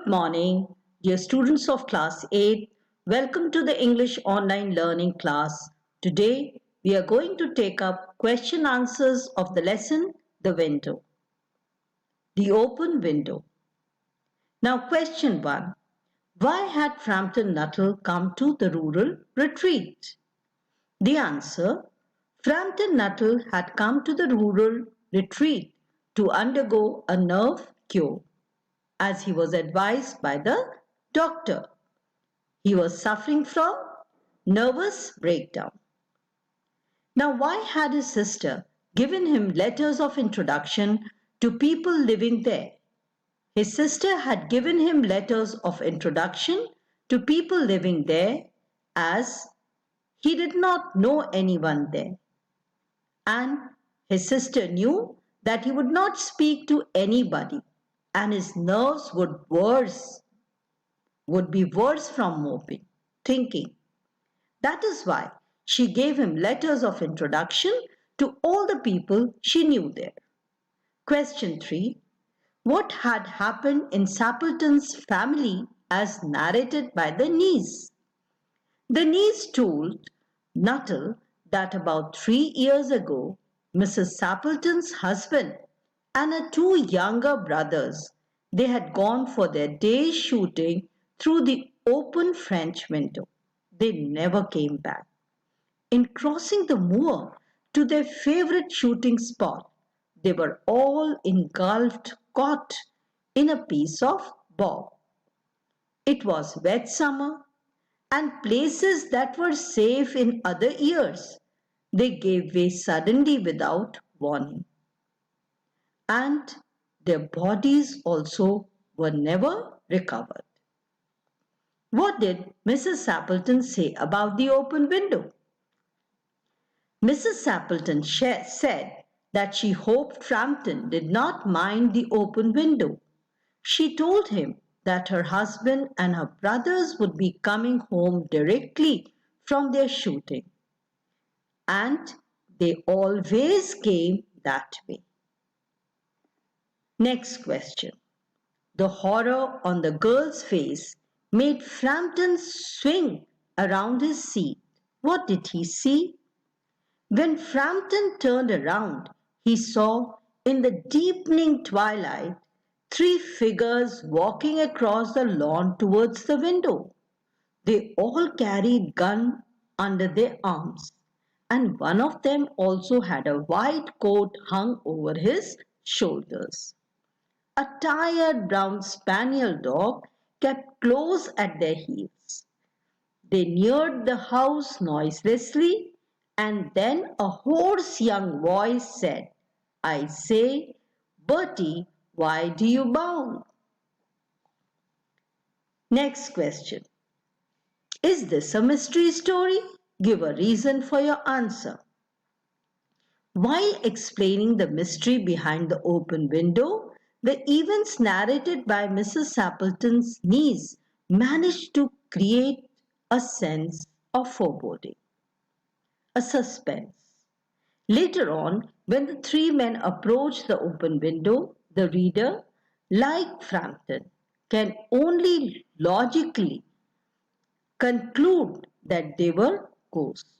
Good morning, dear students of class 8. Welcome to the English online learning class. Today we are going to take up question answers of the lesson The Window. The open window. Now question 1. Why had Frampton Nuttall come to the rural retreat? The answer: Frampton Nuttall had come to the rural retreat to undergo a nerve cure, as he was advised by the doctor. He was suffering from nervous breakdown. Now, why had his sister given him letters of introduction to people living there? His sister had given him letters of introduction to people living there, as he did not know anyone there. And his sister knew that he would not speak to anybody, and his nerves would be worse from moping, thinking. That is why she gave him letters of introduction to all the people she knew there. Question 3. What had happened in Sappleton's family as narrated by the niece? The niece told Nuttall that about 3 years ago, Mrs. Sappleton's husband and her 2 younger brothers, they had gone for their day's shooting through the open French window. They never came back. In crossing the moor to their favorite shooting spot, they were all engulfed, caught in a piece of bog. It was wet summer, and places that were safe in other years, they gave way suddenly without warning. And their bodies also were never recovered. What did Mrs. Sappleton say about the open window? Mrs. Sappleton said that she hoped Frampton did not mind the open window. She told him that her husband and her brothers would be coming home directly from their shooting. And they always came that way. Next question. The horror on the girl's face made Frampton swing around his seat. What did he see? When Frampton turned around, he saw in the deepening twilight 3 figures walking across the lawn towards the window. They all carried guns under their arms, and one of them also had a white coat hung over his shoulders. A tired brown spaniel dog kept close at their heels. They neared the house noiselessly, and then a hoarse young voice said, "I say, Bertie, why do you bound?" Next question. Is this a mystery story? Give a reason for your answer. While explaining the mystery behind the open window, the events narrated by Mrs. Sappleton's niece managed to create a sense of foreboding, a suspense. Later on, when the 3 men approached the open window, the reader, like Frampton, can only logically conclude that they were ghosts.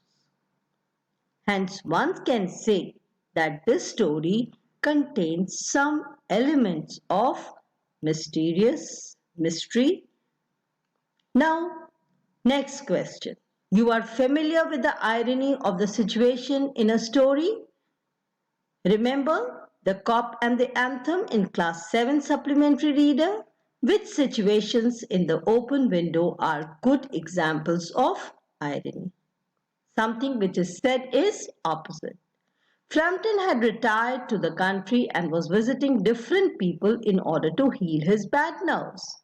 Hence, one can say that this story contains some elements of mystery. Now, next question. You are familiar with the irony of the situation in a story? Remember the cop and the anthem in class 7 supplementary reader? Which situations in the open window are good examples of irony? Something which is said is opposite. Frampton had retired to the country and was visiting different people in order to heal his bad nerves.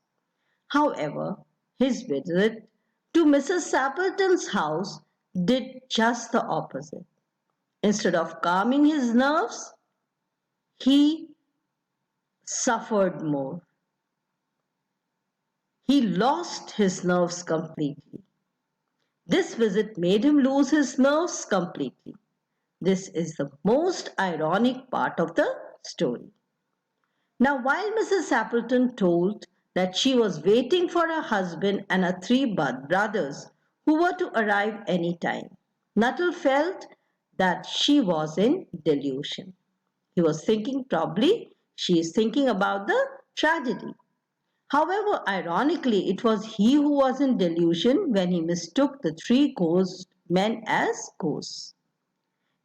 However, his visit to Mrs. Sappleton's house did just the opposite. Instead of calming his nerves, he suffered more. He lost his nerves completely. This visit made him lose his nerves completely. This is the most ironic part of the story. Now, while Mrs. Sappleton told that she was waiting for her husband and her three brothers who were to arrive any time. Nuttall felt that she was in delusion. He was thinking probably she is thinking about the tragedy. However, ironically, it was he who was in delusion when he mistook the three ghost men as ghosts.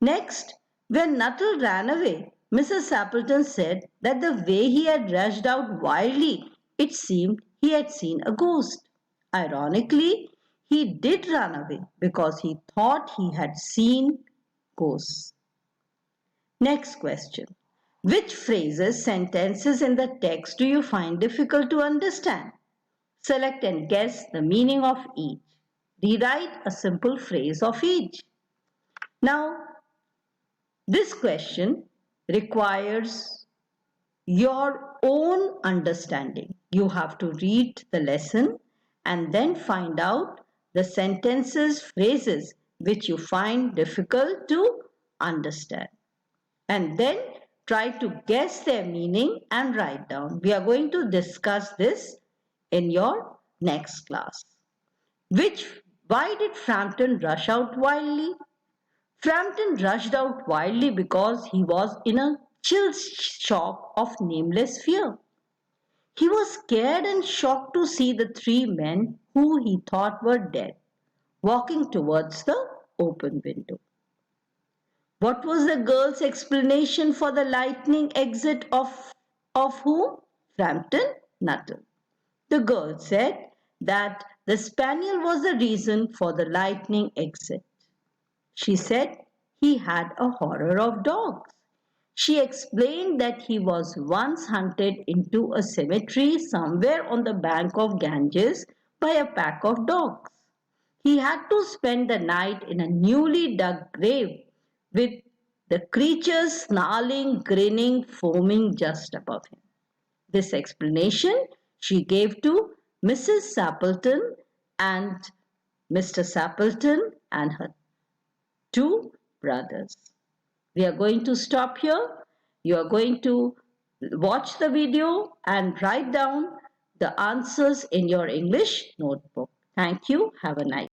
Next, when Nuttall ran away, Mrs. Sappleton said that the way he had rushed out wildly, it seemed he had seen a ghost. Ironically, he did run away because he thought he had seen ghosts. Next question. Which phrases, sentences in the text do you find difficult to understand? Select and guess the meaning of each. Rewrite a simple phrase of each. Now, this question requires your own understanding. You have to read the lesson and then find out the sentences, phrases which you find difficult to understand. And then try to guess their meaning and write down. We are going to discuss this in your next class. Why did Frampton rush out wildly? Frampton rushed out wildly because he was in a chill shock of nameless fear. He was scared and shocked to see the three men who he thought were dead walking towards the open window. What was the girl's explanation for the lightning exit of whom? Frampton Nuttall. The girl said that the spaniel was the reason for the lightning exit. She said he had a horror of dogs. She explained that he was once hunted into a cemetery somewhere on the bank of Ganges by a pack of dogs. He had to spend the night in a newly dug grave with the creatures snarling, grinning, foaming just above him. This explanation she gave to Mrs. Sappleton and Mr. Sappleton and her two brothers. We are going to stop here. You are going to watch the video and write down the answers in your English notebook. Thank you. Have a nice day.